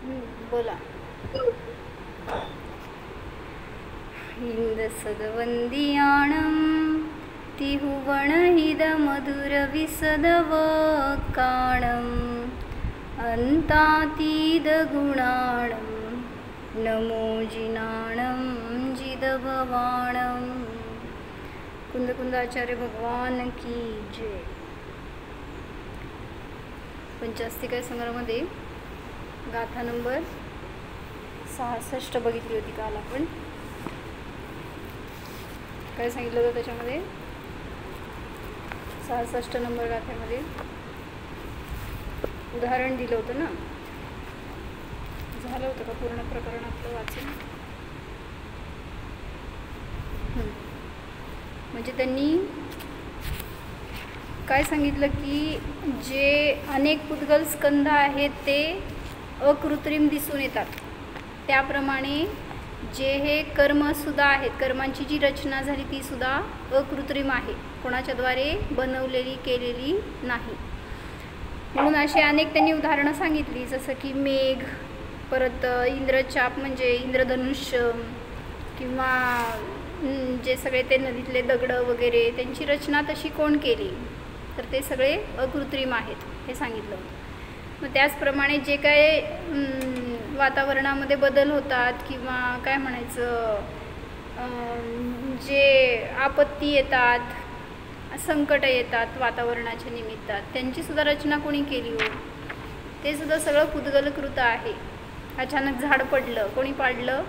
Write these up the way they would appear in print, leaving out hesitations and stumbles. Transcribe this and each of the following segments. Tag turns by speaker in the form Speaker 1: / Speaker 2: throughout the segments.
Speaker 1: बोला. हिंदसदवंदियाणं तिहुवणहिदमधुरविसदवकाणम् अन्तातीदगुणाणं नमो जिनाणं जिदभवाणं. कुंदकुंदाचार्य भगवान की जय. पंचास्तिकाय संग्रहामध्ये गाथा नंबर 66 बघितली होती काल आपण. काय सांगितलं होतं त्याच्यामध्ये? 66 नंबर गाथेमध्ये उदाहरण दिलं होतं ना. झालं होतं का पूर्ण प्रकरण आपलं वाचून? म्हणजे त्यांनी काय सांगितलं की जे अनेक पुद्गल स्कंद आहेत ते अकृत्रिम दिसून येतात, त्याप्रमाणे जे हे कर्मसुद्धा आहेत, कर्मांची जी रचना झाली ती सुद्धा अकृत्रिम आहे, कोणाच्याद्वारे बनवलेली केलेली नाही. म्हणून अशी अनेक त्यांनी उदाहरणं सांगितली, जसं की मेघ, परत इंद्रचाप म्हणजे इंद्रधनुष्य, किंवा जे सगळे ते नदीतले दगड वगैरे त्यांची रचना तशी कोण केली, तर ते सगळे अकृत्रिम आहेत हे सांगितलं होतं. मग त्याचप्रमाणे जे काय वातावरणामध्ये बदल होतात किंवा काय म्हणायचं जे आपत्ती येतात, संकट येतात वातावरणाच्या निमित्तात, त्यांची सुद्धा रचना कोणी केली हो, ते सुद्धा सगळं पुद्गलकृत आहे. अचानक झाड पडलं, कोणी पाडलं?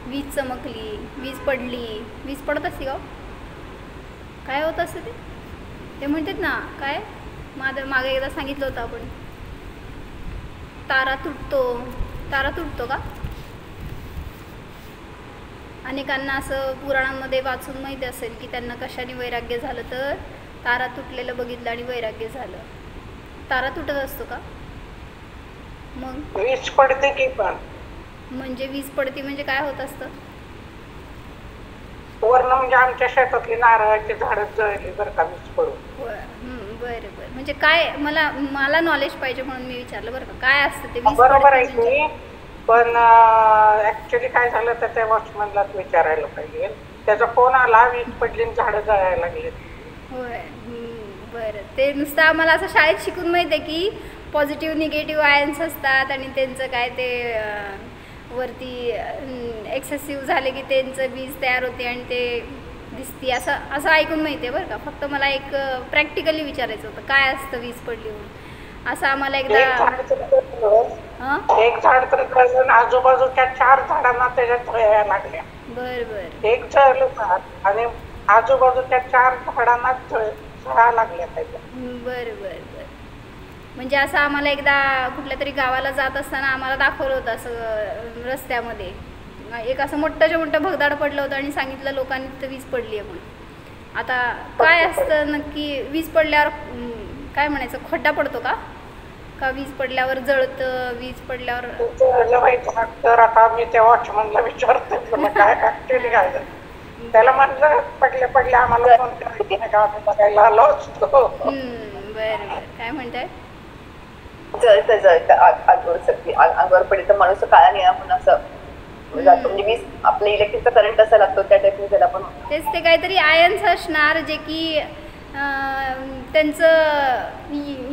Speaker 1: वीज चमकली, वीज पडली, वीज पडत असते का? काय होत असतं ते म्हणतात ना, काय मागे एकदा सांगितलं होतं आपण, तारा तुटतो. तारा तुटतो का? अनेकांना असं पुराणांमध्ये वाचून माहिती असेल की त्यांना कशाने वैराग्य झालं, तर तारा तुटलेलं बघितलं आणि वैराग्य झालं. तारा तुटत असतो का? मग
Speaker 2: वीज पडते की पण
Speaker 1: म्हणजे वीज पडते म्हणजे काय होत असतं?
Speaker 2: वर्ण म्हणजे आमच्या शेतातली नारळाची झाडं जळली बरं का वीज पडून.
Speaker 1: बरं बरं. म्हणजे काय, मला नॉलेज पाहिजे म्हणून मी विचारलं बरं का, काय असतं ते वीज?
Speaker 2: बरोबर आहे की, पण ऍक्च्युली काय झालं तर त्या वॉचमॅनलाच विचारायला पाहिजे. त्याचा फोन आला, वीज पडली आणि झाडं जळायला लागली.
Speaker 1: होय. बरं. ते नुसतं आम्हाला असं शाळेत शिकून माहिती आहे की पॉझिटिव्ह निगेटिव्ह आयन्स असतात आणि त्यांचं काय ते वरती एक्सेसिव्ह झाले की त्यांचं वीज तयार होते आणि ते दिसते, असं ऐकून माहिती आहे बरं का. फक्त मला एक प्रॅक्टिकली विचारायचं होतं काय असतं वीज पडली म्हणून. असं आम्हाला एकदा
Speaker 2: एक झाड तर कळलं, आजूबाजूच्या 4 झाडांना त्याच्यात जळायला लागल्या.
Speaker 1: बरं.
Speaker 2: एक जळलं आणि आजूबाजूच्या 4 झाडांना जळायला लागल्या त्याच्यात.
Speaker 1: बरं. म्हणजे असं आम्हाला एकदा कुठल्या तरी गावाला जात असताना आम्हाला दाखवलं होतं असं रस्त्यामध्ये. एक असं मोठं भगदाड पडलं होतं आणि सांगितलं लोकांनी तर वीज पडली आहे म्हणून. आता काय असतं नक्की? वीज पडल्यावर काय म्हणायचं, खड्डा पडतो का वीज पडल्यावर जळतं? वीज पडल्यावर
Speaker 2: तर आता मी त्या वॉचमॅनला विचारते काय ऍक्च्युली काय झालं. त्याला म्हणलं पडले आम्हाला फोन करायची नाही का, आम्ही बघायला आलो असतो.
Speaker 1: बरं. काय म्हणताय?
Speaker 3: जळतं अंगावर पडली तर माणूस काळा निळा म्हणून असं जातो. म्हणजे वीज आपल्या इलेक्ट्रिकचा करंट असा लागतो त्या टाईपने त्याला पण
Speaker 1: तेच ते काहीतरी आयन्स असणार जे की त्यांचं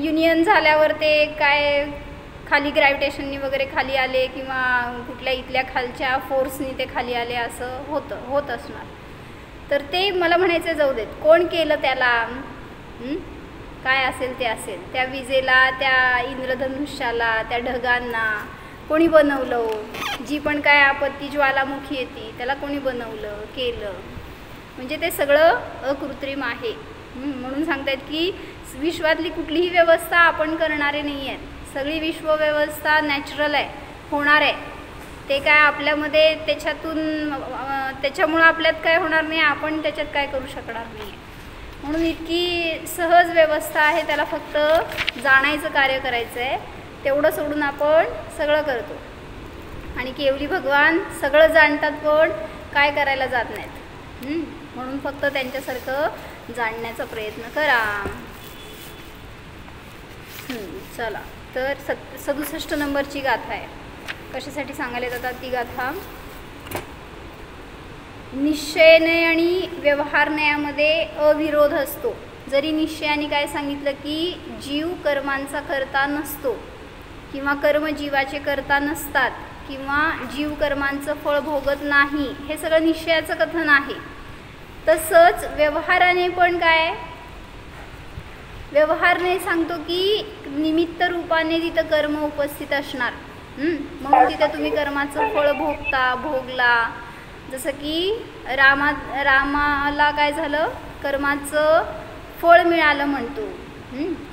Speaker 1: युनियन झाल्यावर ते काय खाली ग्रॅव्हिटेशननी वगैरे खाली आले किंवा कुठल्या इथल्या खालच्या फोर्सनी ते खाली आले, असं होत असणार. तर ते मला म्हणायचं जाऊ देत, कोण केलं त्याला, काय असेल ते असेल, त्या विजेला, त्या इंद्रधनुष्याला, त्या ढगांना कोणी बनवलं, जी पण काय आपत्ती ज्वालामुखी येते त्याला कोणी बनवलं केलं, म्हणजे ते सगळं अकृत्रिम आहे. म्हणून सांगतायत की विश्वातली कुठलीही व्यवस्था आपण करणारे नाही आहेत, सगळी विश्वव्यवस्था नॅचरल आहे, होणार आहे. ते काय आपल्यामध्ये त्याच्यामुळं आपल्यात काय होणार नाही, आपण त्याच्यात काय करू शकणार नाही. म्हणून इतकी सहज व्यवस्था आहे, त्याला फक्त जाणायचं कार्य करायचं आहे, तेवढं सोडून आपण सगळं करतो. आणि केवली भगवान सगळं जाणतात पण काय करायला जात नाहीत. म्हणून फक्त त्यांच्यासारखं जाणण्याचा प्रयत्न करा. चला. तर 67 नंबरची गाथा आहे. कशासाठी सांगायला जातात ती गाथा? निश्चयने आणि व्यवहारनयामध्ये अविरोध असतो. जरी निश्चयाने काय सांगितलं की जीव कर्मांचा करता नसतो किंवा कर्म जीवाचे करता नसतात किंवा जीव कर्मांचं फळ भोगत नाही, हे सगळं निश्चयाचं कथन आहे. तसंच व्यवहाराने पण काय, व्यवहारने सांगतो की निमित्त रूपाने तिथं कर्म उपस्थित असणार. मग तिथं तुम्ही कर्माचं फळ भोगला. जसं की रामाला काय झालं, कर्माचं फळ मिळालं म्हणतो.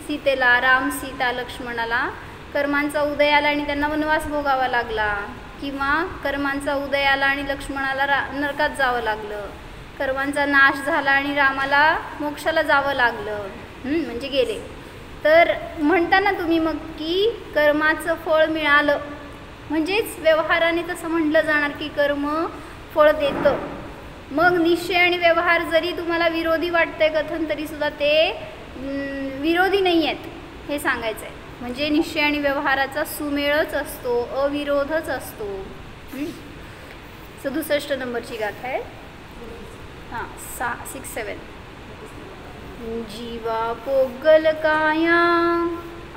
Speaker 1: सीतेला, राम सीता लक्ष्मणाला कर्मांचा उदय आला आणि त्यांना वनवास भोगावा लागला, किंवा कर्मांचा उदय आला आणि लक्ष्मणाला नरकात जावं लागलं. कर्मांचा नाश झाला आणि रामाला मोक्षाला जावं लागलं, म्हणजे गेले. तर म्हणताना तुम्ही मग की कर्माचं फळ मिळालं, म्हणजेच व्यवहाराने तसं म्हटलं जाणार की कर्म फळ देतं. मग निश्चय आणि व्यवहार जरी तुम्हाला विरोधी वाटतंय कथन, तरीसुद्धा ते विरोधी नाही आहेत हे सांगायचं आहे. म्हणजे निश्चय आणि व्यवहाराचा सुमेळच असतो, अविरोधच असतो. 67 नंबरची गाथा आहे. 6-7 जीवा पोगल काया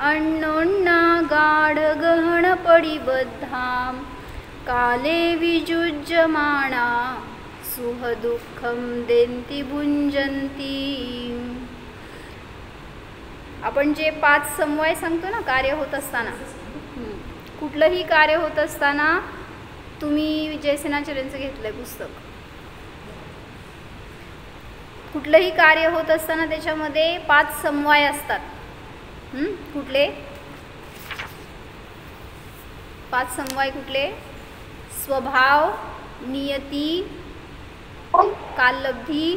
Speaker 1: अण्णोण्णा गाढ गहन पडी बद्धा काले विजुज्यमाणा सुह दुःखम देंती भुंजंती. आपण जे 5 समवाय सांगतो ना कार्य होत असताना, कुठलंही कार्य होत असताना, तुम्ही जयसेनाचार्यांचं घेतलंय पुस्तक, कुठलंही कार्य होत असताना त्याच्यामध्ये 5 समवाय असतात. कुठले 5 समवाय? कुठले? स्वभाव, नियती, काललब्धी,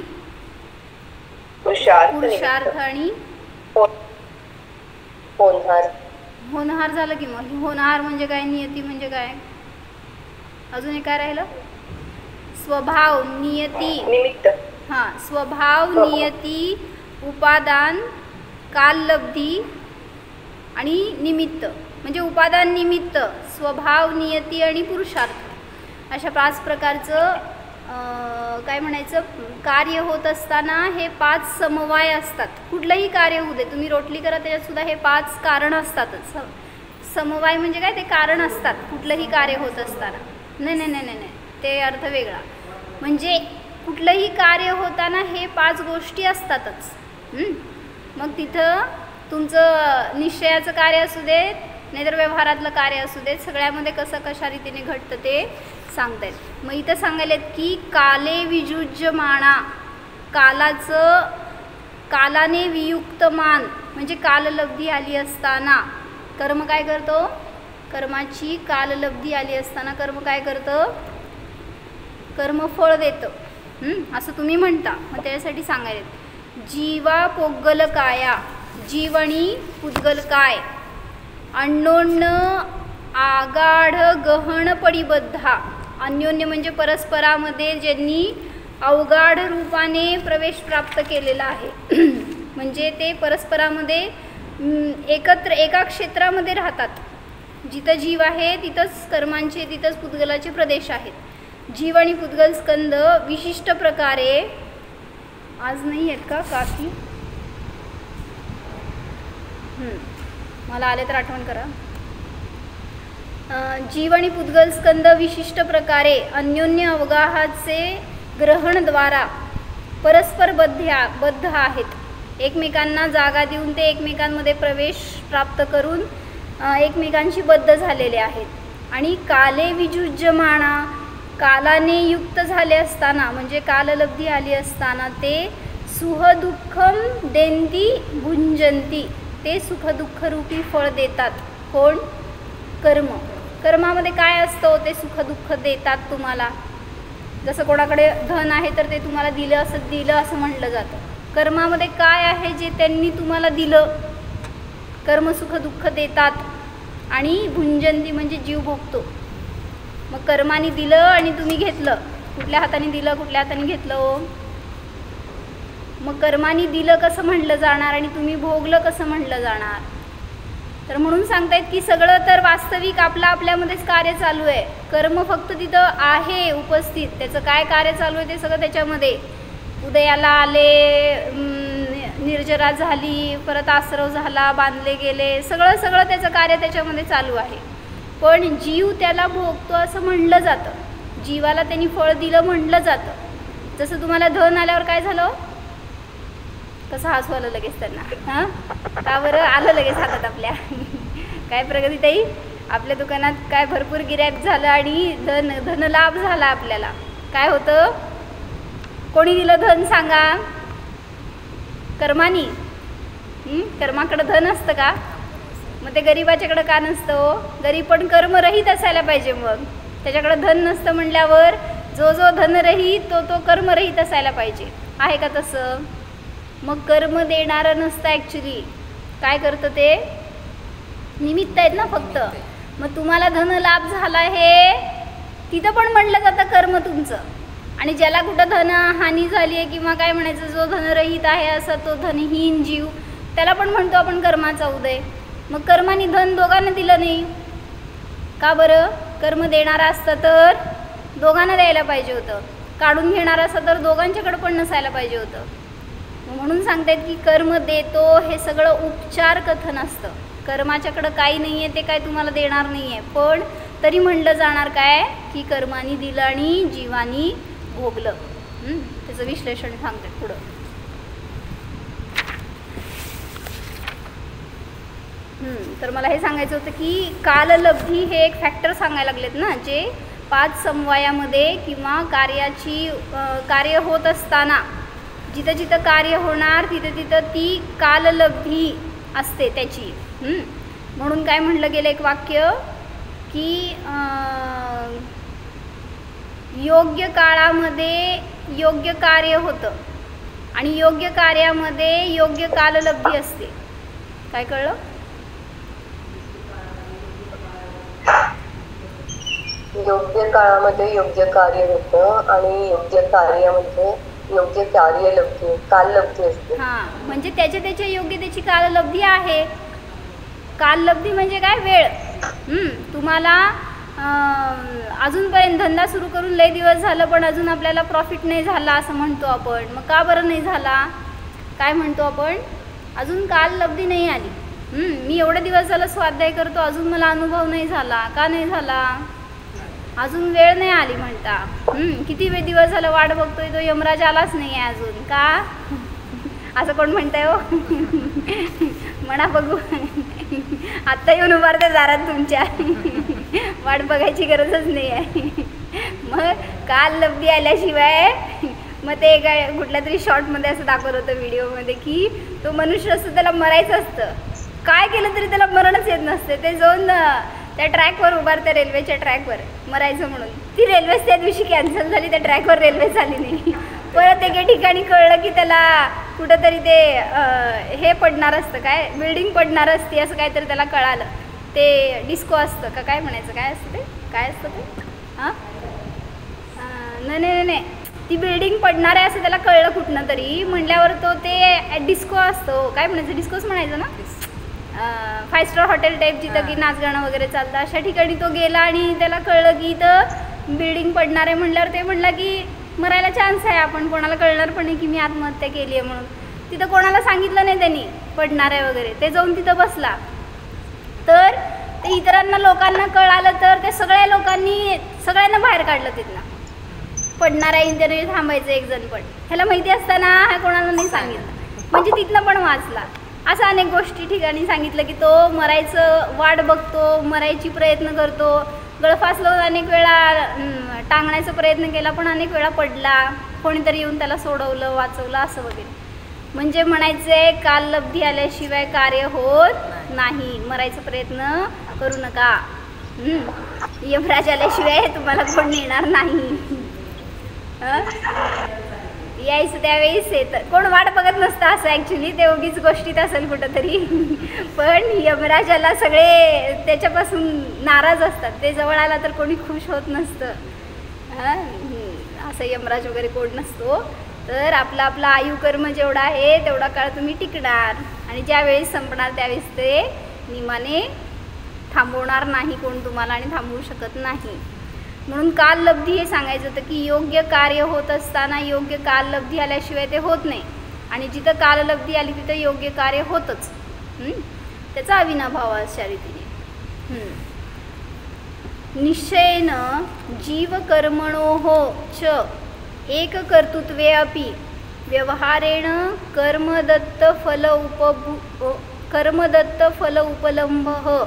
Speaker 1: पुरुषार्थ आणि होनहार. झालं की मग होनहार म्हणजे काय, नियती म्हणजे काय, अजून एक काय राहिलं? स्वभाव, नियती, निमित्त. स्वभाव, नियती, उपादान, काललब्धी आणि निमित्त. म्हणजे उपादान, निमित्त, स्वभाव, नियती आणि पुरुषार्थ अशा 5 प्रकारचं काय म्हणायचं कार्य होत असताना हे 5 समवाय असतात. कुठलंही कार्य होऊ दे, तुम्ही रोटली करा त्याच्यातसुद्धा हे 5 कारण असतातच. समवाय म्हणजे काय, ते कारण असतात कुठलंही कार्य होत असताना. नाही, ते अर्थ वेगळा. म्हणजे कुठलंही कार्य होताना हे 5 गोष्टी असतातच. मग तिथं तुमचं निश्चयाचं कार्य असू देत, नाहीतर व्यवहारातलं कार्य असू देत, सगळ्यामध्ये कसं कशा रीतीने घडतं ते सांगतायत. मग इथं सांगायलेत की काले विजुज्यमाणा, कालाने वियुक्तमान, म्हणजे काललब्धी आली असताना कर्म काय करतो, कर्माची काललब्धी आली असताना कर्म काय करतं, कर्म फळ देतं, असं तुम्ही म्हणता. मग त्यासाठी सांगायलेत जीवा पोगल काया, जीव आणि पुद्गल काय, अण्णोण्ण आगाढ गहन पडिबद्धा. अन्योन्य म्हणजे परस्परामध्ये ज्यांनी अवगाढ रूपाने प्रवेश प्राप्त केलेला आहे. म्हणजे ते परस्परामध्ये एकत्र एका क्षेत्रामध्ये राहतात. जिथं जीव आहे तिथंच कर्मांचे, तिथंच पुद्गलाचे प्रदेश आहेत. जीव आणि पुद्गल स्कंद विशिष्ट प्रकारे, आज नाही आहेत का काकी, मला आले तर आठवण करा. जीव आणि पुद्गल स्कंद विशिष्ट प्रकारे अन्योन्य अवगाहाचे ग्रहणद्वारा परस्पर बद्ध आहेत. एकमेकांना जागा देऊन ते एकमेकांमध्ये प्रवेश प्राप्त करून एकमेकांशी बद्ध झालेले आहेत. आणि काले विजुज्यमाणा, कालाने युक्त झाले असताना म्हणजे काललब्धी आली असताना ते सुह दुःखम देंती भुंजंती, ते सुख दुःख रूपी फळ देतात. कोण? कर्म. कर्मामध्ये काय असतं, ते सुख दुःख देतात तुम्हाला. जसं कोणाकडे धन आहे तर ते तुम्हाला दिलं असं म्हटलं जातं. कर्मामध्ये काय आहे जे त्यांनी तुम्हाला दिलं, कर्म सुख दुःख देतात. आणि भुंजंती म्हणजे जीव भोगतो. मग कर्माने दिलं आणि तुम्ही घेतलं, कुठल्या हाताने दिलं, कुठल्या हाताने घेतलं. मग कर्माने दिलं कसं म्हटलं जाणार आणि तुम्ही भोगलं कसं म्हटलं जाणार. तर म्हणून सांगतायत की सगळं तर वास्तविक आपल्यामध्येच कार्य चालू आहे. कर्म फक्त तिथं आहे उपस्थित, त्याचं काय कार्य चालू आहे ते सगळं त्याच्यामध्ये. उदयाला आले, निर्जरा झाली, परत आश्रव झाला, बांधले गेले, सगळं त्याचं कार्य त्याच्यामध्ये चालू आहे. पण जीव त्याला भोगतो असं म्हणलं जातं. जीवाला त्यांनी फळ दिलं म्हणलं जातं. जसं तुम्हाला धन आल्यावर काय झालं, कसं हसू आलं लगेच त्यांना, हां का बरं आलं लगेच हातात आपल्या. काय प्रगतीताई, आपल्या दुकानात काय भरपूर गिऱ्हाईक झालं आणि धनलाभ झाला आपल्याला. काय होतं, कोणी दिलं धन सांगा, कर्मानी. कर्माकडं धन असतं का? मग ते गरीबाच्याकडं का नसतं? गरीब पण कर्मरहित असायला पाहिजे. मग त्याच्याकडं धन नसतं म्हणल्यावर जो धनरहित तो कर्मरहित असायला पाहिजे. आहे का तसं? मग कर्म देणारं नसतं ॲक्च्युली. काय करतं ते? निमित्त आहेत ना फक्त. मग तुम्हाला धनलाभ झाला हे तिथं पण म्हटलं जातं कर्म तुमचं. आणि ज्याला कुठं धनहानी झाली आहे किंवा काय म्हणायचं, जो धनरहित आहे असा तो धनहीन जीव, त्याला पण म्हणतो आपण कर्माचा उदय. मग कर्माने धन दोघांना दिलं नाही का बरं? कर्म देणारा असतं तर दोघांना द्यायला पाहिजे होतं, काढून घेणारा असतं तर दोघांच्याकडं पण नसायला पाहिजे होतं. म्हणून सांगतायत की कर्म देतो हे सगळं उपचार कथन असतं. कर्माच्याकडं काही नाही आहे, ते काय तुम्हाला देणार नाही आहे, पण तरी म्हणलं जाणार काय की कर्मानी दिलं आणि जीवानी भोगलं. त्याचं विश्लेषण सांगतात पुढं. तर मला हे सांगायचं होतं की काललब्धी हे एक फॅक्टर सांगायला लागलेत ना, जे 5 समवायामध्ये किंवा कार्य होत असताना जिथं जिथं कार्य होणार तिथं ती काललब्धी असते त्याची. म्हणून काय म्हणलं गेलं एक वाक्य की योग्य काळामध्ये योग्य कार्य होतं आणि योग्य कार्यामध्ये योग्य काललब्धी असते. काय कळलं?
Speaker 4: योग्य काळामध्ये योग्य कार्य होतं आणि योग्य कार्यामध्ये योग्य कार्यलब्धी काललब्धी असते.
Speaker 1: हां, म्हणजे त्याच्या योग्य त्याची काललब्धी आहे. काललब्धी म्हणजे काय? वेळ. तुम्हाला अजूनपर्यंत धंदा सुरू करून लय दिवस झालं पण अजून आपल्याला प्रॉफिट नाही झाला असं म्हणतो आपण. मग का बरं नाही झाला? काय म्हणतो आपण? अजून काललब्धी नाही आली. मी एवढे दिवस झालं स्वाध्याय करतो, अजून मला अनुभव नाही झाला. का नाही झाला? अजून वेळ नाही आली म्हणता. किती दिवस झालं वाट बघतोय, तो यमराज आलाच नाही आहे अजून. का असं कोण म्हणताय हो? म्हणा बघू. आत्ता येऊन उभारते दारात तुमच्या. वाट बघायची गरजच नाही आहे. मग काललब्धी आल्याशिवाय मग ते काय कुठल्या तरी शॉर्टमध्ये असं दाखवत होतं व्हिडिओमध्ये की तो मनुष्य असतो त्याला मरायचं असतं, काय केलं तरी त्याला मरणच येत नसते. ते जाऊन त्या ट्रॅकवर उभारते, रेल्वेच्या ट्रॅकवर मरायचं म्हणून. ती रेल्वेच त्या दिवशी कॅन्सल झाली, त्या ट्रॅकवर रेल्वे झाली नाही. परत एके ठिकाणी कळलं की त्याला कुठंतरी ते हे पडणार असतं, काय बिल्डिंग पडणार असते असं काहीतरी त्याला कळालं. ते डिस्को असतं का काय म्हणायचं, काय असतं ते, काय असतं ते? हां नाही, ती बिल्डिंग पडणार आहे असं त्याला कळलं कुठनं तरी. म्हणल्यावर तो ते डिस्को असतो, काय म्हणायचं, डिस्कोच म्हणायचं ना, 5 स्टार हॉटेल टाईप जिथं की नाचगाणं वगैरे चालतं अशा ठिकाणी तो गेला आणि त्याला कळलं की इथं बिल्डिंग पडणार आहे. म्हणल्यावर ते म्हणला की मरायला चान्स आहे, आपण कोणाला कळणार पण नाही की मी आत्महत्या केली आहे म्हणून. तिथं कोणाला सांगितलं नाही त्यांनी पडणार आहे वगैरे. ते जाऊन तिथं बसला. तर ते इतरांना लोकांना कळालं तर ते सगळ्यांना बाहेर काढलं तिथनं. पडणार आहे इंटरव्ह्यू थांबायचं एक जण पण. ह्याला माहिती असताना हा कोणाला नाही सांगितलं, म्हणजे तिथनं पण वाचला. असं अनेक गोष्टी ठिकाणी सांगितलं की तो मरायचं वाट बघतो, मरायची प्रयत्न करतो. गळफास लावून अनेक वेळा टांगण्याचा प्रयत्न केला पण अनेक वेळा पडला. कोणीतरी येऊन त्याला सोडवलं, वाचवलं असं वगैरे. म्हणजे म्हणायचं आहे काललब्धी आल्याशिवाय कार्य होत नाही. मरायचा प्रयत्न करू नका. यमराज आल्याशिवाय तुम्हाला कोण येणार नाही. यायचं त्यावेळेस येतं, कोण वाट बघत नसतं असं ॲक्च्युली. ते उगीच गोष्टीत असेल कुठंतरी. पण यमराजाला सगळे त्याच्यापासून नाराज असतात. ते जवळ आला तर कोणी खुश होत नसतं. असं यमराज वगैरे कोण नसतो. तर आपला आयुकर्म जेवढा आहे तेवढा काळ तुम्ही टिकणार आणि ज्यावेळेस संपणार त्यावेळेस ते नियमाने थांबवणार नाही कोण तुम्हाला आणि थांबवू शकत नाही. म्हणून काललब्धी हे सांगायचं होतं की योग्य कार्य होत असताना योग्य काललब्धी आल्याशिवाय ते होत नाही आणि जिथं काललब्धी आली तिथं योग्य कार्य होतच. त्याचा अविनाभाव अशा रीतीने. निश्चयेन जीवकर्मणोः च एककर्तृत्वे अपि व्यवहारेण कर्मदत्तफल उपलम्भः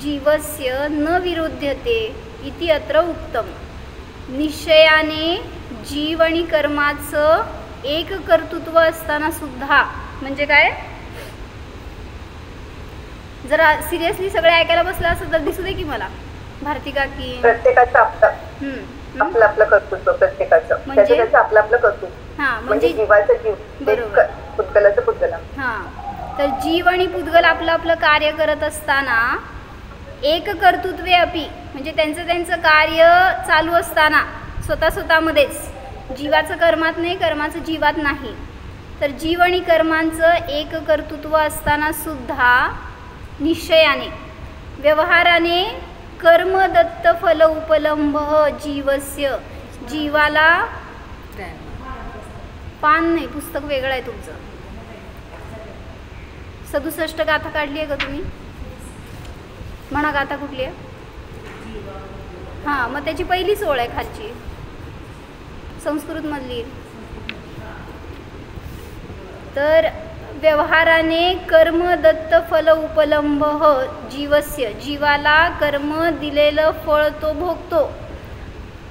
Speaker 1: जीवस्य न विरुध्यते इति अत्र उक्तम. निश्चयाने जीव आणि कर्माचं एक कर्तृत्व असताना सुद्धा म्हणजे काय, जरा सिरियसली सगळे ऐकायला बसला असं तर दिसू दे की मला भारती काकी.
Speaker 3: प्रत्येकाचं आपलं आपलं कर्तृत्व, प्रत्येकाचं
Speaker 1: म्हणजे
Speaker 3: आपलं आपलं कर्तृत्व. म्हणजे जीवाचं जीव,
Speaker 1: बरोबर,
Speaker 3: पुद्गलाचं पुद्गला.
Speaker 1: तर जीव आणि पुद्गल आपलं आपलं कार्य करत असताना एक कर्तृत्वे अपि म्हणजे त्यांचं कार्य चालू असताना स्वतःमध्येच, जीवाचं कर्मात नाही कर्माचं जीवात नाही, तर जीव आणि कर्मांचं एक कर्तृत्व असताना सुद्धा निश्चयाने व्यवहाराने कर्मदत्त फल उपलंभ जीवस्य, जीवाला पान नाही पुस्तक वेगळं आहे तुमचं. 67 गाथा काढली आहे का तुम्ही? म्हणा गाथा कुठली आहे? हां, मग त्याची पहिलीच ओळ आहे खालची संस्कृतमधली. तर व्यवहाराने कर्मदत्त फल उपलंभ जीवस्य, जीवाला कर्म दिलेलं फळ तो भोगतो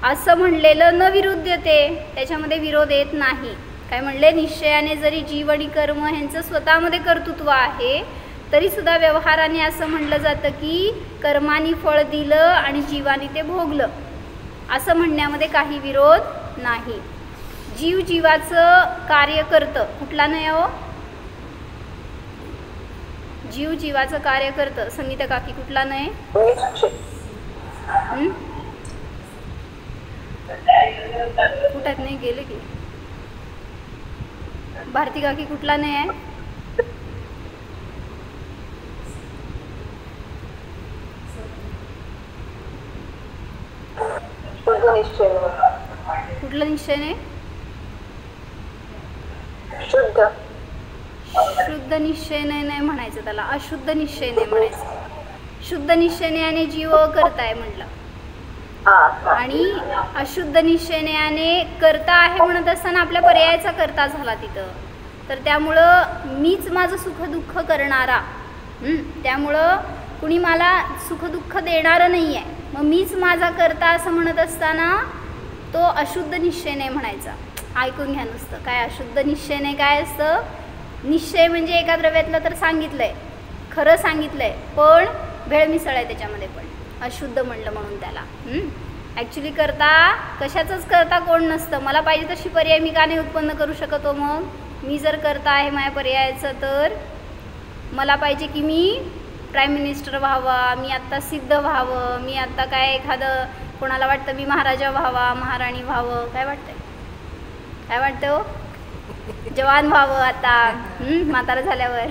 Speaker 1: असं म्हणलेलं न विरुद्धते, त्याच्यामध्ये विरोध येत नाही. काय म्हणले, निश्चयाने जरी जीव आणि कर्म ह्यांचं स्वतःमध्ये कर्तृत्व आहे तरी सुद्धा व्यवहाराने असं म्हणलं जातं की कर्माने फळ दिलं आणि जीवाने ते भोगलं असं म्हणण्यामध्ये काही विरोध नाही. जीव जीवाचं कार्य करतं, कुठला नाही हो, जीव जीवाचं कार्य करतं. संगीता काकी कुठला नाही? कुठत नाही गेले की भारती काकी कुठला नाही आहे? कुठला निश्चय नाही? शुद्ध निश्चय नाही म्हणायचं त्याला, अशुद्ध निश्चय नाही म्हणायचं. शुद्ध निश्चयाने जीव करताय म्हटलं आणि अशुद्ध निश्चयाने करता आहे म्हणत असताना आपल्या पर्यायाचा करता झाला तिथं. तर त्यामुळं मीच माझं सुखदुःख करणारा, त्यामुळं कुणी मला सुखदुःख देणारं नाही आहे, मग मीच माझा करता असं म्हणत असताना तो अशुद्ध निश्चय नाही म्हणायचा. ऐकून घ्या नुसतं, काय अशुद्ध निश्चय नाही काय असतं. निश्चय म्हणजे एका द्रव्यातलं तर सांगितलंय, खरं सांगितलंय, पण भेळ मिसळ आहे त्याच्यामध्ये, पण अशुद्ध म्हणलं म्हणून त्याला. ॲक्च्युली करता कशाचंच करता कोण नसतं. मला पाहिजे तशी पर्याय मी का नाही उत्पन्न करू शकतो? मग मी जर करता आहे माझ्या पर्यायाचं तर मला पाहिजे की मी प्राईम मिनिस्टर व्हावा, मी आत्ता सिद्ध व्हावं, मी आत्ता काय एखादं कोणाला वाटतं मी महाराजा व्हावा, महाराणी व्हावं, काय वाटतंय, काय वाटतं हो, जवान व्हावं आता म्हातारं झाल्यावर.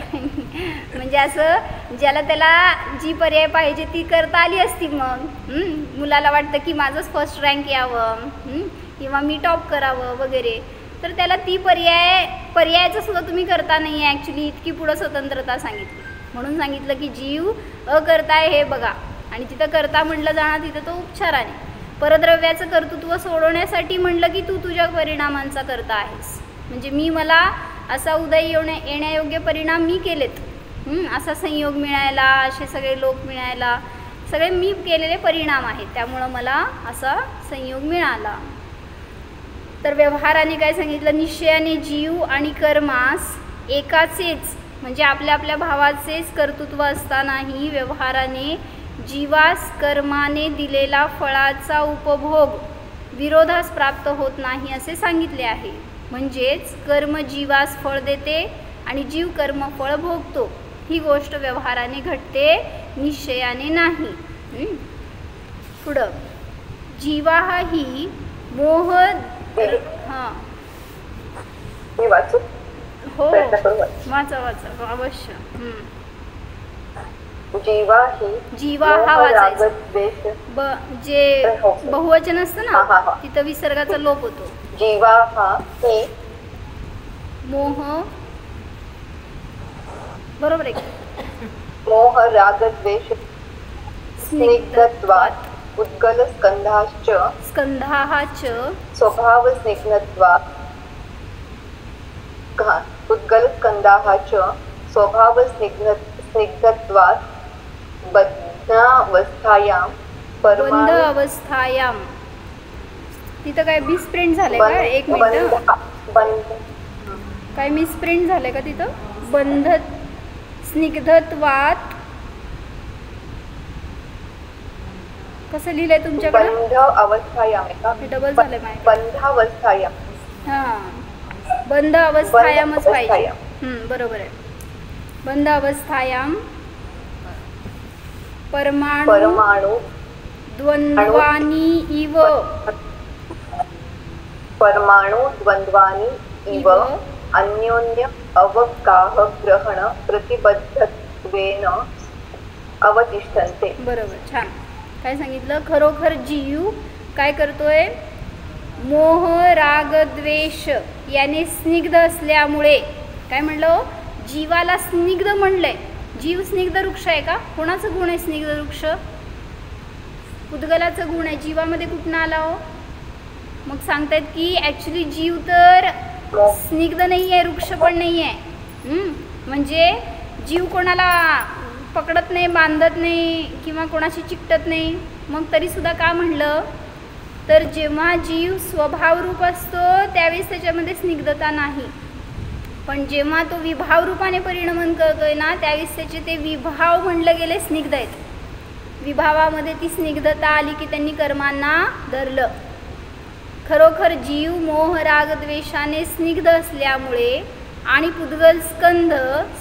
Speaker 1: म्हणजे असं ज्याला त्याला जी पर्याय पाहिजे ती करता आली असती. मग मुलाला वाटतं की माझंच फर्स्ट रँक यावं किंवा मी टॉप करावं वगैरे, तर त्याला ती पर्यायाचं सुद्धा तुम्ही करता नाही आहे. ॲक्च्युली इतकी पुढं स्वतंत्रता सांगितली म्हणून सांगितलं की जीव अकर्ताय हे बघा, आणि तिथं करता म्हटलं जाणार तिथं तो उपचाराने. परद्रव्याचं कर्तृत्व सोडवण्यासाठी म्हटलं की तू तुझ्या परिणामांचा करता आहेस, म्हणजे मी मला असा उदय येण्यायोग्य परिणाम मी केलेत, असा संयोग मिळायला, असे सगळे लोक मिळायला, सगळे मी केलेले परिणाम आहेत, त्यामुळं मला असा संयोग मिळाला. तर व्यवहाराने काय सांगितलं, निश्चयाने जीव आणि कर्मास एकाचेच म्हणजे आपल्या आपल्या भावाचेच कर्तृत्व असतानाही व्यवहाराने जीवास कर्माने दिलेला फळाचा उपभोग विरोधास प्राप्त होत नाही असे सांगितले आहे. म्हणजेच कर्म जीवास फळ देते आणि जीव कर्म फळ भोगतो, ही गोष्ट व्यवहाराने घडते, निश्चयाने नाही. पुढं जीवा ही मोह हो वाचा अवश्य.
Speaker 4: जीवा ही
Speaker 1: जीवा हा
Speaker 4: मोह, राग,
Speaker 1: वाचायचा.
Speaker 4: द्वेष.
Speaker 1: जे
Speaker 4: हो.
Speaker 1: बहुवचन असतं
Speaker 4: हा, हा,
Speaker 1: ना
Speaker 4: हा.
Speaker 1: तिथं विसर्गाचा लोप होतो.
Speaker 4: जीवा हा ही
Speaker 1: मोह बरोबर आहे.
Speaker 4: मोह, राग, द्वेष, स्निग्धत्वात् उद्गल स्कंधाश्च
Speaker 1: स्कंधाहाच
Speaker 4: स्वभाव स्निग्धत्वात् उद्गल स्कंधाश्च स्वभाव स्निग्धत्वात् बद्धावस्थायां
Speaker 1: बंद
Speaker 4: परमाणु
Speaker 1: अवस्थायाम. तिथं काय मिसप्रिंट झालंय का? एक मिनिट. काय मिसप्रिंट झालंय का तिथं? बंध स्निग्धत्वात कसं लिहिलंय तुमच्याकडे?
Speaker 4: बंध अवस्थायाम
Speaker 1: डबल झालंय माझ्या.
Speaker 4: बंधावस्थायाम.
Speaker 1: हां, बंद अवस्थायामच पाहिजे.
Speaker 4: अवस्थायाम.
Speaker 1: बरोबर आहे. बंद अवस्थायाम परमाणु
Speaker 4: परमाणु
Speaker 1: द्वंद्वानी इव
Speaker 4: परमाणु द्वंद्वानी इव अन्योन्य अवगाह ग्रहण प्रतिबद्धत्वेन अवतिष्ठन्ते.
Speaker 1: बरोबर, छान. काय सांगितलं? खरोखर जीव काय करतोय? मोह, राग, द्वेष याने स्निग्ध असल्यामुळे. काय म्हणलं? जीवाला स्निग्ध म्हणलंय. जीव स्निग्ध वृक्ष आहे का? कोणाचं गुण आहे स्निग्ध वृक्ष? उद्गलाचं गुण आहे. जीवामध्ये कुठनं आला हो? मग सांगतायत की ॲक्च्युली जीव तर स्निग्ध नाही आहे, वृक्ष पण नाही आहे. म्हणजे जीव कोणाला पकडत नाही, बांधत नाही किंवा कोणाशी चिकटत नाही. मग तरीसुद्धा का म्हणलं? तर जेव्हा जीव स्वभावरूप असतो त्यावेळेस त्याच्यामध्ये स्निग्धता नाही. पण जेव्हा तो विभाव रूपाने परिणमन करतोय ना त्यावेळेस त्याचे ते विभाव म्हणलं गेले स्निग्ध आहेत. विभावामध्ये ती स्निग्धता आली की त्यांनी कर्मांना धरलं. खरोखर जीव मोह, राग, द्वेषाने स्निग्ध असल्यामुळे आणि पुद्गल स्कंध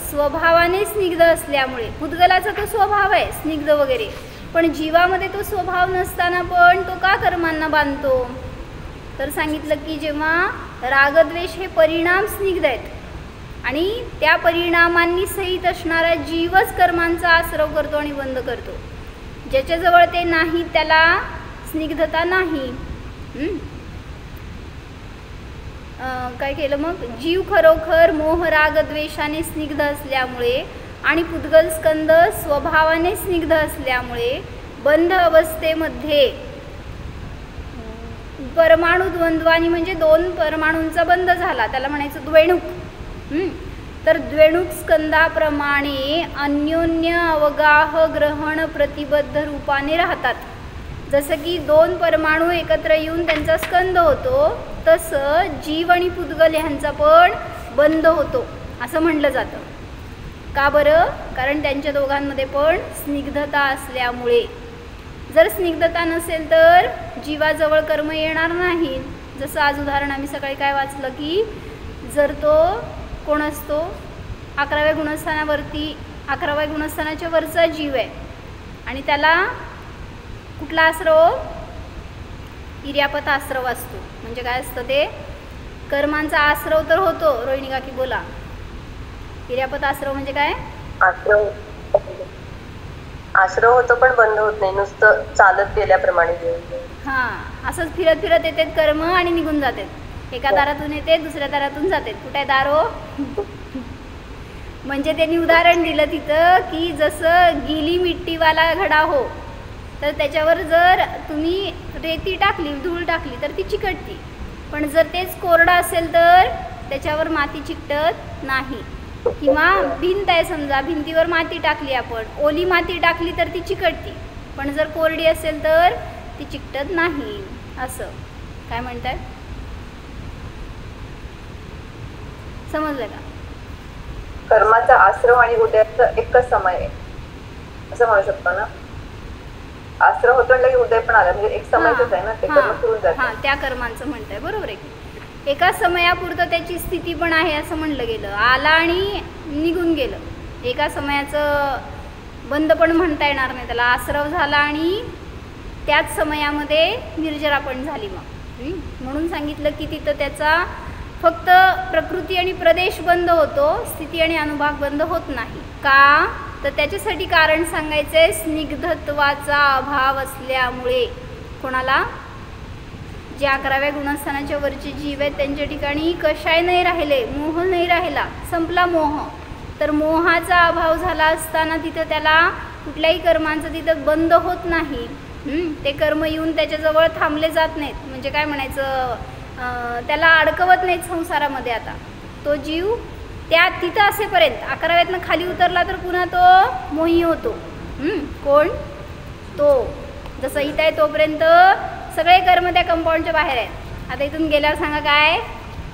Speaker 1: स्वभावाने स्निग्ध असल्यामुळे. पुद्गलाचा तो स्वभाव आहे स्निग्ध वगैरे, पण जीवामध्ये तो स्वभाव नसताना पण तो का कर्मांना बांधतो? तर सांगितलं की जेव्हा रागद्वेष हे परिणाम स्निग्ध आहेत आणि त्या परिणामांनी सहित असणारा जीवच कर्मांचा आश्रव करतो आणि बंद करतो. ज्याच्याजवळ ते नाही त्याला स्निग्धता नाही. काय केलं मग? जीव खरोखर मोह, राग, द्वेषाने स्निग्ध असल्यामुळे आणि पुद्गल स्कंद स्वभावाने स्निग्ध असल्यामुळे बंध अवस्थेमध्ये परमाणु द्वंद्वानी म्हणजे दोन परमाणूंचा बंध झाला, त्याला म्हणायचं द्वेणुक. तर द्वेणुक स्कंदाप्रमाणे अन्योन्य अवगाह ग्रहण प्रतिबद्ध रूपाने राहतात. जसं की दोन परमाणू एकत्र येऊन त्यांचा स्कंद होतो तसं जीव आणि पुद्गल ह्यांचा पण बंध होतो असं म्हणलं जातं. का बरं? कारण त्यांच्या दोघांमध्ये पण स्निग्धता असल्यामुळे. जर स्निग्धता नसेल तर जीवाजवळ कर्म येणार नाही. जसं आज उदाहरण आम्ही सकाळी काय वाचलं की जर तो कोण असतो 11व्या गुणस्थानावरती 11व्या गुणस्थानाच्या वरचा जीव आहे आणि त्याला कुठला आश्रव? इर्यापत आश्रव असतो. म्हणजे काय असतं ते? कर्मांचा आश्रव तर होतो. रोहिणी काकी बोला. इर्यापत आश्रव म्हणजे काय?
Speaker 4: आश्रव होतो पण बंद होत नाही, नुसतं चालत गेल्याप्रमाणे.
Speaker 1: हां, असंच फिरत फिरत येतात कर्म आणि निघून जातात. एका दारातून येते दुसऱ्या दारातून जातात. कुठे आहे दारो? म्हणजे त्यांनी उदाहरण दिलं तिथं की जसं गीली मिट्टीवाला घडा हो, तर त्याच्यावर जर तुम्ही रेती टाकली, धूळ टाकली तर ती चिकटती. पण जर तेच कोरडं असेल तर त्याच्यावर माती चिकटत नाही. किंवा भिंत आहे समजा, भिंतीवर माती टाकली आपण, ओली माती टाकली तर ती चिकटती. पण जर कोरडी असेल तर ती चिकटत नाही. असं काय म्हणताय? समजलं का?
Speaker 3: कर्माचा आश्रव आणि हृदयाचा एकच समय आहे असं म्हणू शकतो ना. आश्रव होतो म्हणजे हृदय पण आलं, म्हणजे एक समयच आहे ना, ते कर्म सुरू जातं.
Speaker 1: हां, त्या कर्मांचं म्हणताय. बरोबर आहे. एका समयापुरतं त्याची स्थिती पण आहे असं म्हणलं गेलं. आला आणि निघून गेलं. एका समयाचं बंद पण म्हणता येणार नाही त्याला. आश्रव झाला आणि त्याच समयामध्ये निर्जरापण झाली. मग म्हणून सांगितलं की तिथं त्याचा फक्त प्रकृती आणि प्रदेश बंद होतो, स्थिती आणि अनुभाग बंद होत नाही. का? तर त्याच्यासाठी कारण सांगायचंय स्निग्धत्वाचा अभाव असल्यामुळे. कोणाला? जे 11व्या गुणस्थानाच्या वरचे जीव आहेत त्यांच्या ठिकाणी कशाय नाही राहिले, मोह नाही राहिला, संपला मोह. तर मोहाचा अभाव झाला असताना तिथं त्याला कुठल्याही कर्मांचं तिथं बंद होत नाही. ते कर्म येऊन त्याच्याजवळ थांबले जात नाहीत. म्हणजे काय म्हणायचं, त्याला अडकवत नाहीत संसारामध्ये. आता तो जीव त्या तिथं असेपर्यंत 11व्यातनं खाली उतरला तर पुन्हा तो मोही होतो. कोण? तो. जसं इथं आहे तोपर्यंत सगळे कर्म त्या कंपाऊंडच्या बाहेर आहेत. आता इथून गेल्यावर सांगा काय,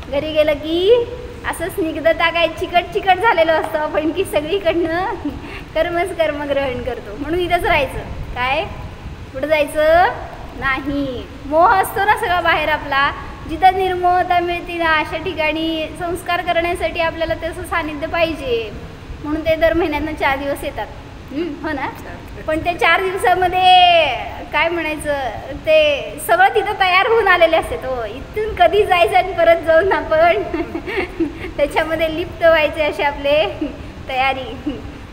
Speaker 1: घरी गेलं की असं स्निग्धता काय चिकट चिकट झालेलं असतं आपण की सगळीकडनं कर्मच कर्म ग्रहण करतो. म्हणून इथंच राहायचं. काय पुढं जायचं नाही. मोह असतो ना सगळा बाहेर आपला. जिथं निर्मोहता मिळते ना अशा ठिकाणी संस्कार करण्यासाठी आपल्याला तसं सानिध्य पाहिजे. म्हणून ते दर महिन्यातनं 4 दिवस येतात. हो ना. पण ते 4 दिवसामध्ये काय म्हणायचं, ते सगळं तिथं तयार होऊन आलेले असते. तो इथून कधी जायचं आणि परत जाऊन आपण त्याच्यामध्ये लिप्त व्हायचे असे आपले तयारी.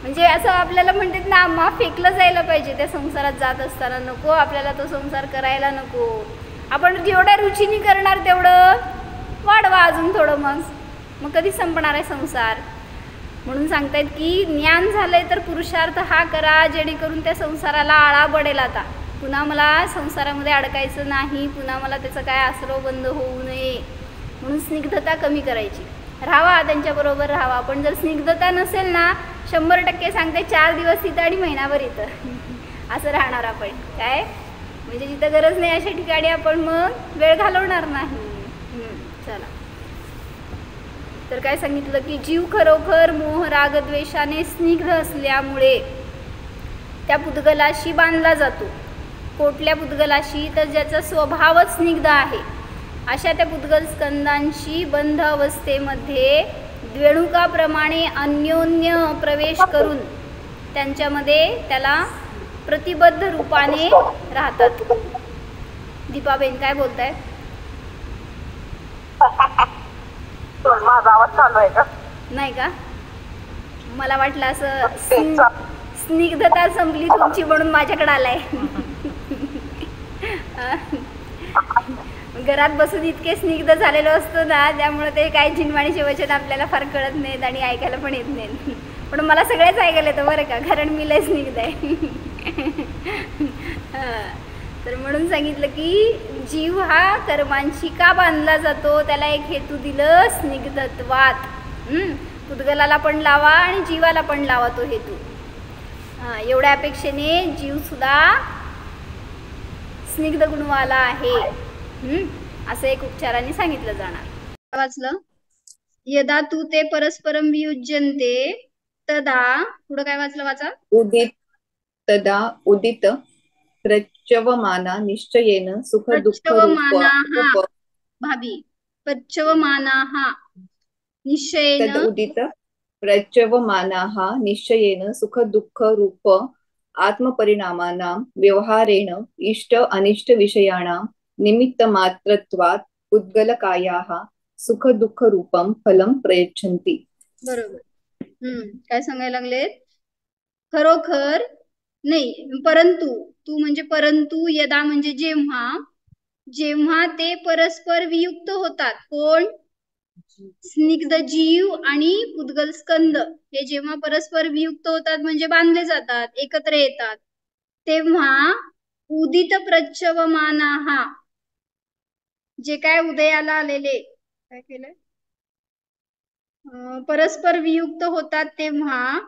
Speaker 1: म्हणजे असं आपल्याला म्हणतात ना, आम्हा फेकलं जायला पाहिजे त्या संसारात जात असताना. नको आपल्याला तो संसार करायला नको. आपण जेवढ्या रुचीने करणार तेवढं वाढवा अजून थोडं. मग कधी संपणार आहे संसार. म्हणून सांगतायत की ज्ञान झालंय तर पुरुषार्थ हा करा जेणेकरून त्या संसाराला आळा पडेल. आता पुन्हा मला संसारामध्ये अडकायचं नाही, पुन्हा मला त्याचं काय आसरव बंद होऊ नये. म्हणून स्निग्धता कमी करायची. राहावा त्यांच्याबरोबर राहावा. पण जर स्निग्धता नसेल ना 100% सांगते 4 दिवस तिथं आणि महिनाभर इथं असं राहणार आपण. काय म्हणजे जिथं गरज नाही अशा ठिकाणी आपण मग वेळ घालवणार नाही. चला, तर काय सांगितलं की जीव खरोखर मोह राग द्वेषाने स्निग्ध असल्यामुळे त्या पुद्गलाशी बांधला जातो. कुठल्या पुद्गलाशी? तर ज्याचा स्वभावच स्निग्ध आहे अशा त्या पुद्गल स्कंदांशी बंध अवस्थेमध्ये द्वेणुकाप्रमाणे अन्योन्य प्रवेश करून त्यांच्यामध्ये त्याला प्रतिबद्ध रूपाने राहतात. दीपाबेन काय बोलताय?
Speaker 2: माझा आवाज चालू आहे का?
Speaker 1: नाही का? मला वाटलं असं स्निग्धता संपली तुमची म्हणून माझ्याकडे आलाय. घरात बसून इतके स्निग्ध झालेलो असतो ना, त्यामुळे ते काय जिनवाणीचे वचन आपल्याला फार कळत नाहीत आणि ऐकायला पण येत नाहीत. पण मला सगळेच ऐकायला येतं बरं का, कारण मी लय स्निग्ध आहे. तर म्हणून सांगितलं की जीव हा कर्मांशी का बांधला जातो, त्याला एक हेतू दिलं स्निग्धत्वात. पुद्गलाला पण लावा आणि जीवाला पण लावा तो हेतू. एवढ्या अपेक्षेने जीव सुद्धा स्निग्ध गुणवाला आहे असं एक उपचाराने सांगितलं जाणार. वाचलं यदा तू ते परस्परम वियुज्यन्ते तदा, पुढं काय वाचलं? वाचा.
Speaker 3: उदित तदा उदित प्रच्यवमाना निश्चयेन सुख दुःख रूप
Speaker 1: भाभी प्रच्यवमानाः निश्चयेन
Speaker 3: तद उदित प्रच्यवमानाः निश्चयेन सुख दुःख रूप आत्मपरिणामानां व्यवहारेण इष्ट अनिष्ट विषयाणां निमित्त मात्रत्वात् उद्गलकायाः सुख दुःख रूपं फलं प्रयच्छन्ति. बरोबर.
Speaker 1: काय सांगायला लागलेत? खरोखर नाही, परंतु. तू म्हणजे परंतु, यदा म्हणजे जेव्हा, जेव्हा ते परस्पर वियुक्त होतात. कोण? स्निग्ध जीव आणि पुद्गल स्कंद हे जेव्हा परस्पर वियुक्त होतात म्हणजे बांधले जातात, एकत्र येतात, तेव्हा उदित प्रच्यवमानाः जे काय उदयाला आलेले, काय केलंय, परस्पर वियुक्त होतात तेव्हा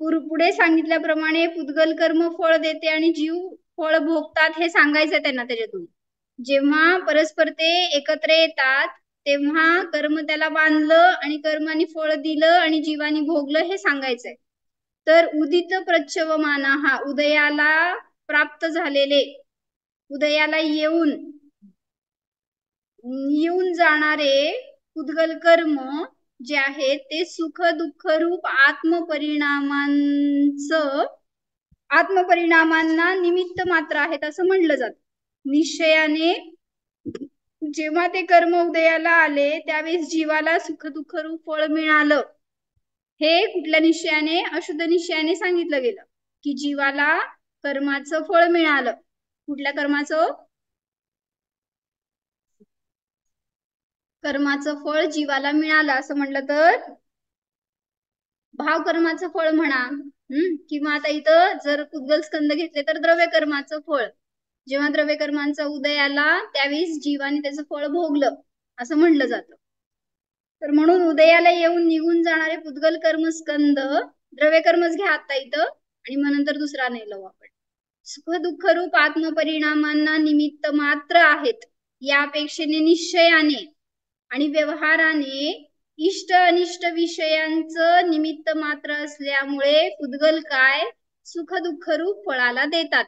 Speaker 1: पुढे सांगितल्याप्रमाणे पुद्गल कर्म फळ देते आणि जीव फळ भोगतात हे सांगायचं त्यांना. त्याच्यातून जेव्हा परस्पर ते एकत्र येतात तेव्हा कर्म त्याला बांधलं आणि कर्माने फळ दिलं आणि जीवानी भोगलं हे सांगायचंय. तर उदित प्रच्यवमानाः उदयाला प्राप्त झालेले, उदयाला येऊन जाणारे पुद्गल कर्म जे आहेत ते सुख दुःख रूप आत्मपरिणामांना निमित्त मात्र आहेत असं म्हणलं जात. निश्चयाने जेव्हा ते कर्म उदयाला आले त्यावेळेस जीवाला सुख दुःख रूप फळ मिळालं हे कुठल्या निश्चयाने? अशुद्ध निश्चयाने सांगितलं गेलं की जीवाला कर्माचं फळ मिळालं. कुठल्या कर्माचं? कर्माचं फळ जीवाला मिळालं असं म्हटलं तर भाव कर्माचं फळ म्हणा, किंवा आता इथं जर उद्गल स्कंद घेतले तर द्रव्य कर्माचं फळ. जेव्हा द्रव्य कर्मांचा उदय आला त्यावेळेस जीवाने त्याचं फळ भोगलं असं म्हणलं जातं. तर म्हणून उदयाला येऊन निघून जाणारे पुद्गल कर्म स्कंद द्रव्य कर्मच घ्या आता इथं, आणि मग नंतर दुसरा नाही लावू आपण. सुख दुःख रूप आत्मपरिणामांना निमित्त मात्र आहेत. या अपेक्षेने निश्चयाने आणि व्यवहाराने इष्ट अनिष्ट विषयांचं निमित्त मात्र असल्यामुळे पुद्गल काय सुख दुःख रूप फळाला देतात.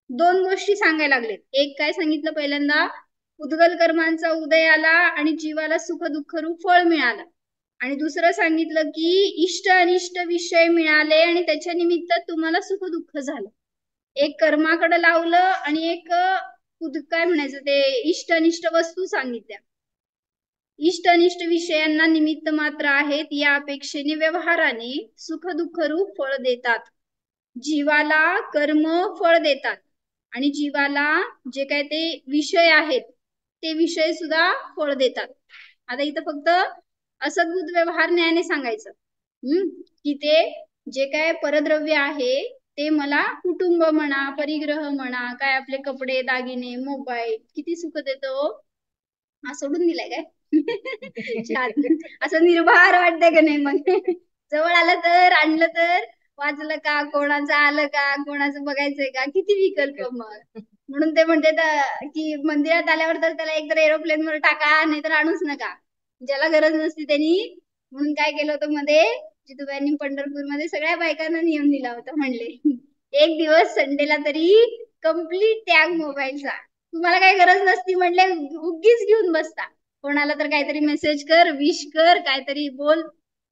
Speaker 1: दोन गोष्टी सांगायला लागलेत. एक काय सांगितलं पहिल्यांदा? पुद्गल कर्मांचा उदय आला आणि जीवाला सुख दुःख रूप फळ मिळालं. आणि दुसरं सांगितलं की इष्ट अनिष्ट विषय मिळाले आणि त्याच्या निमित्त तुम्हाला सुख दुःख झालं. एक कर्माकडे लावलं आणि एक काय म्हणायचं ते इष्ट अनिष्ट वस्तू सांगितल्या. इष्ट अनिष्ट विषयांना निमित्त मात्र आहेत. या अपेक्षेने व्यवहाराने सुख दुःख रूप फळ देतात. जीवाला कर्म फळ देतात आणि जीवाला जे काय ते विषय आहेत ते विषय सुद्धा फळ देतात. आता इथं फक्त असद्भूत व्यवहार न्यायाने सांगायचं की ते जे काय परद्रव्य आहे ते मला कुटुंब म्हणा, परिग्रह म्हणा, काय आपले कपडे दागिने मोबाईल किती सुख देतो. हा सोडून दिलाय काय? असं निर्भर वाटतंय का नाही? मग जवळ आलं तर आणलं तर वाचलं का, कोणाचं आलं का, कोणाचं बघायचंय का, किती विकल्प. मग म्हणून ते म्हणते की मंदिरात आल्यावर तर त्याला एकतर एरोप्लेन वर टाका नाही तर आणूच नका. ज्याला गरज नसती त्यांनी. म्हणून काय केलं होतं मध्ये जितूबाईंनी पंढरपूरमध्ये सगळ्या बायकांना नियम दिला होता. म्हणले एक दिवस संडेला तरी कम्प्लीट त्याग मोबाईलचा. तुम्हाला काही गरज नसती म्हणले उगीच घेऊन बसता. कोणाला तर काहीतरी मेसेज कर, विश कर, काहीतरी बोल.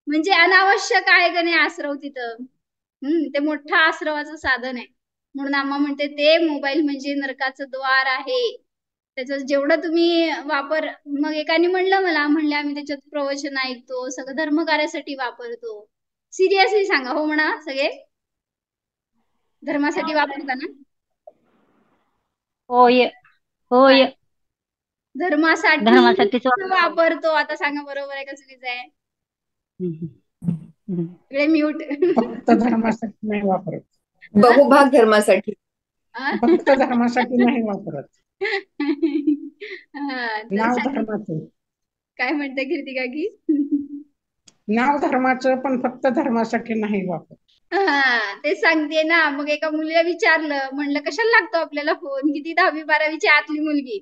Speaker 1: म्हणजे अनावश्यक आहे का नाही आश्रव तिथं. ते मोठं आश्रवाचं साधन आहे. म्हणून आम्हा म्हणते ते मोबाईल म्हणजे नरकाचं द्वार आहे. त्याचं जेवढं तुम्ही वापर. मग एकाने म्हणले आम्ही त्याच्यात प्रवचन ऐकतो, सगळं धर्मकार्यासाठी वापरतो. सिरियसली सांगा हो म्हणा, सगळे धर्मासाठी वापरता ना?
Speaker 5: होय होय,
Speaker 1: धर्मासाठी वापरतो. आता सांगा बरोबर आहे का चुकीचं आहे? सगळे म्यूट.
Speaker 2: फक्त धर्मासाठी नाही वापरत.
Speaker 3: बहुभाग धर्मासाठी.
Speaker 2: फक्त धर्मासाठी नाही वापरत. नाव धर्माचं.
Speaker 1: काय म्हणते कीर्तिका की
Speaker 2: नाव धर्माचं पण फक्त धर्मासाठी नाही वापरत.
Speaker 1: ते सांगते ना. मग एका मुलीला विचारलं, म्हणलं कशाला लागतो आपल्याला फोन? किती 10वी 12वीची आतली मुलगी.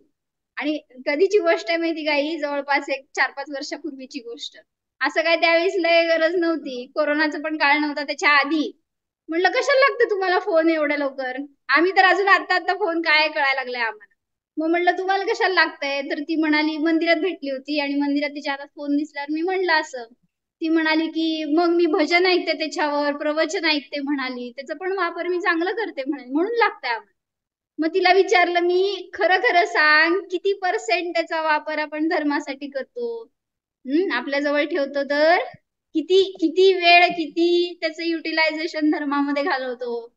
Speaker 1: आणि कधीची गोष्ट आहे माहिती का ही? जवळपास एक 4-5 वर्षापूर्वीची गोष्ट. असं काय त्यावेळेस लय गरज नव्हती. कोरोनाचा पण काळ नव्हता त्याच्या आधी. म्हणलं कशाला लागतं तुम्हाला फोन एवढ्या लवकर? आम्ही तर अजून आता फोन काय कळायला लागलाय आम्हाला. मग म्हणलं तुम्हाला कशाला लागतंय? तर ती म्हणाली मंदिरात भेटली होती आणि मंदिरात तिच्या हातात फोन दिसल्यावर मी म्हणलं असं. ती म्हणाली की मग मी भजन ऐकते त्याच्यावर, प्रवचन ऐकते म्हणाली, त्याचा पण वापर मी चांगला करते म्हणाली, म्हणून लागतंय आम्हाला. मग तिला विचारलं मी, खरं खरं सांग किती % त्याचा वापर आपण धर्मासाठी करतो? आपल्या जवळ ठेवतो तर किती किती वेळ, किती त्याचं युटिलायझेशन धर्मामध्ये घालवतो?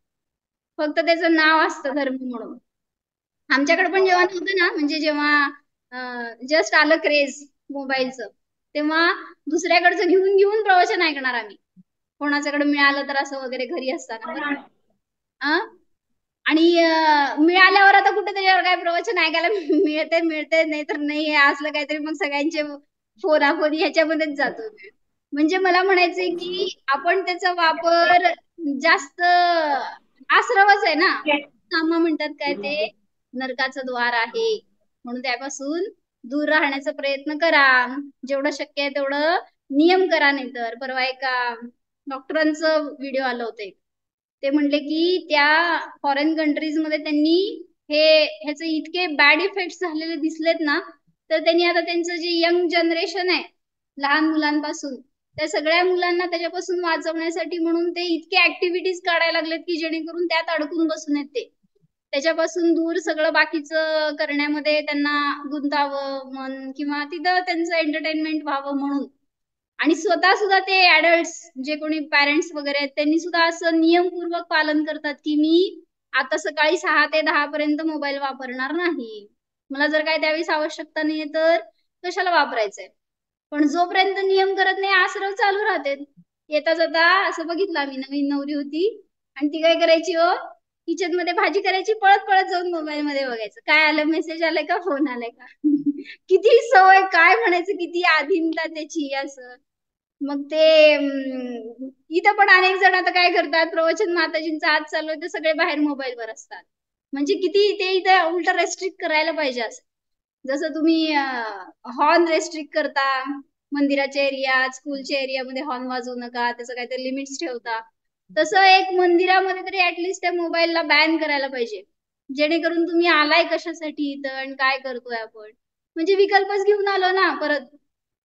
Speaker 1: फक्त त्याचं नाव असतं धर्म म्हणून. आमच्याकडे पण जेव्हा नव्हतं ना, म्हणजे जेव्हा जस्ट आलं क्रेज मोबाईलचं, तेव्हा दुसऱ्याकडचं घेऊन घेऊन प्रवचन ऐकणार आम्ही. कोणाच्याकडे मिळालं तर असं वगैरे घरी असताना बरं. आणि मिळाल्यावर आता कुठेतरी काय प्रवचन ऐकायला मिळते नाही तर नाही असलं काहीतरी, मग सगळ्यांचे फोनाफोनी ह्याच्यामध्येच जातो. म्हणजे मला म्हणायचंय की आपण त्याचा वापर जास्त आश्रवच आहे ना. आम्हा म्हणतात काय ते नरकाचं द्वार आहे, म्हणून त्यापासून दूर राहण्याचा प्रयत्न करा. जेवढं शक्य आहे तेवढं नियम करा. नाही तर परवा एका डॉक्टरांचं व्हिडिओ आलं होतं. ते म्हणले की त्या फॉरेन कंट्रीज मध्ये त्यांनी ह्याचे इतके बॅड इफेक्ट झालेले दिसलेत ना, तर त्यांनी आता त्यांचं जे यंग जनरेशन आहे लहान मुलांपासून त्या सगळ्या मुलांना त्याच्यापासून वाचवण्यासाठी म्हणून ते इतके ऍक्टिव्हिटीज काढायला लागलेत की जेणेकरून त्यात अडकून बसून येते त्याच्यापासून दूर सगळं बाकीचं करण्यामध्ये त्यांना गुंतावं मन, किंवा तिथं त्यांचं एंटरटेनमेंट व्हावं म्हणून आणि स्वतः सुद्धा ते ऍडल्ट जे कोणी पॅरेंट्स वगैरे आहेत त्यांनी सुद्धा असं नियमपूर्वक पालन करतात की मी आता सकाळी 6 ते 10 पर्यंत मोबाईल वापरणार नाही. मला जर काय त्यावेळेस आवश्यकता नाहीये तर कशाला वापरायचंय. पण जोपर्यंत नियम करत नाही आसरव चालू राहते. येता जाता असं बघितलं आम्ही, नवीन नवरी होती आणि ती काय करायची हो, किचन मध्ये भाजी करायची, पळत पळत जाऊन मोबाईल मध्ये बघायचं काय आलं, मेसेज आलाय का, फोन आलाय का. किती सवय, काय म्हणायचं, किती आधीनता त्याची असं. मग ते इथं पण अनेक जण आता काय करतात, प्रवचन माताजींचा आज चालू आहे तर सगळे बाहेर मोबाईलवर असतात. म्हणजे किती ते इथं उलट रेस्ट्रिक्ट करायला पाहिजे असं. जसं तुम्ही हॉर्न रेस्ट्रिक्ट करता मंदिराच्या एरियात, स्कूलच्या एरियामध्ये हॉर्न वाजवू नका, त्याचं काहीतरी लिमिट्स ठेवता, तसं एक मंदिरामध्ये तरी ऍटलिस्ट त्या मोबाईलला बॅन करायला पाहिजे. जेणेकरून तुम्ही आलाय कशासाठी इथं आणि काय करतोय आपण, म्हणजे विकल्पच घेऊन आलो ना परत.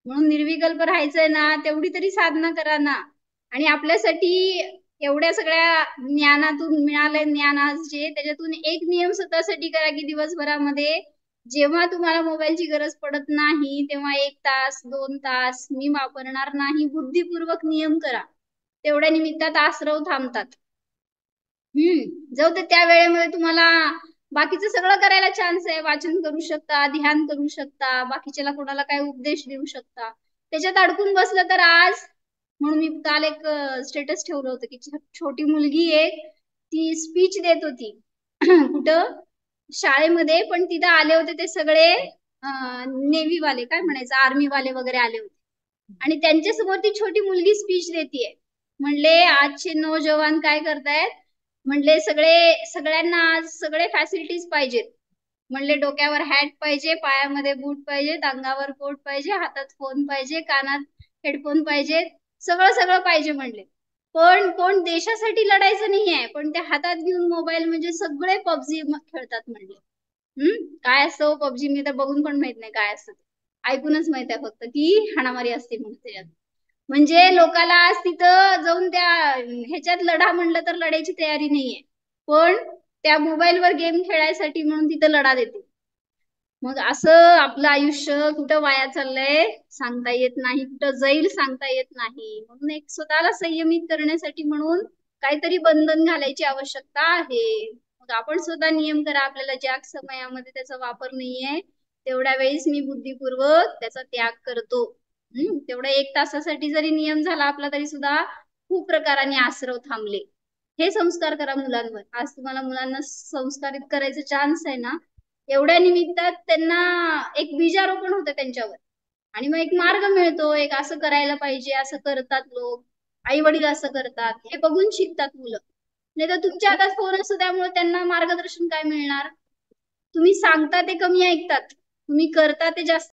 Speaker 1: म्हणून निर्विकल्प राहायचंय ना, तेवढी तरी साधना करा ना. आणि आपल्यासाठी एवढ्या सगळ्या ज्ञानातून मिळालंय ज्ञान आज जे, त्याच्यातून एक नियम स्वतःसाठी करा की दिवसभरामध्ये जेव्हा तुम्हाला मोबाईलची गरज पडत नाही तेव्हा 1 तास 2 तास मी वापरणार नाही, बुद्धिपूर्वक नियम करा. तेवढ्या निमित्तात आसरव थांबतात. जाऊ ते त्या वेळेमध्ये तुम्हाला बाकीचं सगळं करायला चान्स आहे. वाचन करू शकता, ध्यान करू शकता, बाकीच्याला कोणाला काय उपदेश देऊ शकता. त्याच्यात अडकून बसलं तर आज, म्हणून मी काल एक स्टेटस ठेवलं होतं की छोटी मुलगी एक ती स्पीच देत होती कुठं शाळेमध्ये, पण तिथं आले होते ते सगळे नेव्ही वाले, काय म्हणायचं, आर्मी वाले वगैरे आले होते आणि त्यांच्या समोर ती छोटी मुलगी स्पीच देतीये. म्हणले आजचे नौजवान काय करतायत, म्हणले सगळ्यांना आज सगळे फॅसिलिटीज पाहिजेत. म्हणले डोक्यावर हॅट पाहिजे, पायामध्ये बूट पाहिजेत, अंगावर कोट पाहिजे, हातात फोन पाहिजे, कानात हेडफोन पाहिजेत, सगळं सगळं पाहिजे म्हणले. पण कोण देशासाठी लढायचं नाहीये, पण त्या हातात घेऊन मोबाईल म्हणजे सगळे पबजी खेळतात म्हणले. काय असतं पबजी, मी तर बघून पण माहित नाही काय असतं, ऐकूनच माहित आहे फक्त की हाणामारी असते म्हणून त्याच्यात. म्हणजे लोकाला आज तिथं जाऊन त्या ह्याच्यात लढा म्हणलं तर लढायची तयारी नाहीये, पण त्या मोबाईलवर गेम खेळायसाठी म्हणून तिथं लढा देते. मग असं आपलं आयुष्य कुठं वाया चाललंय सांगता येत नाही, कुठं जाईल सांगता येत नाही. म्हणून एक स्वतःला संयमित करण्यासाठी म्हणून काहीतरी बंधन घालायची आवश्यकता आहे. मग आपण स्वतः नियम करा, आपल्याला ज्या समयामध्ये त्याचा वापर नाहीये तेवढ्या वेळेस मी बुद्धिपूर्वक त्याचा त्याग करतो. तेवढ्या 1 तासासाठी जरी नियम झाला आपला तरी सुद्धा खूप प्रकाराने आसरव थांबले. हे संस्कार करा मुलांवर. आज तुम्हाला मुलांना संस्कारित करायचा चान्स आहे ना, एवढ्या निमित्तात त्यांना एक बीजारोपण होतं त्यांच्यावर आणि मग एक मार्ग मिळतो, एक असं करायला पाहिजे, असं करतात लोक, आई वडील असं करतात, हे बघून शिकतात मुलं. नाही तर तुमच्या हातात फोन असतो त्यामुळे त्यांना मार्गदर्शन काय मिळणार. तुम्ही सांगता ते कमी ऐकतात, तुम्ही करता ते जास्त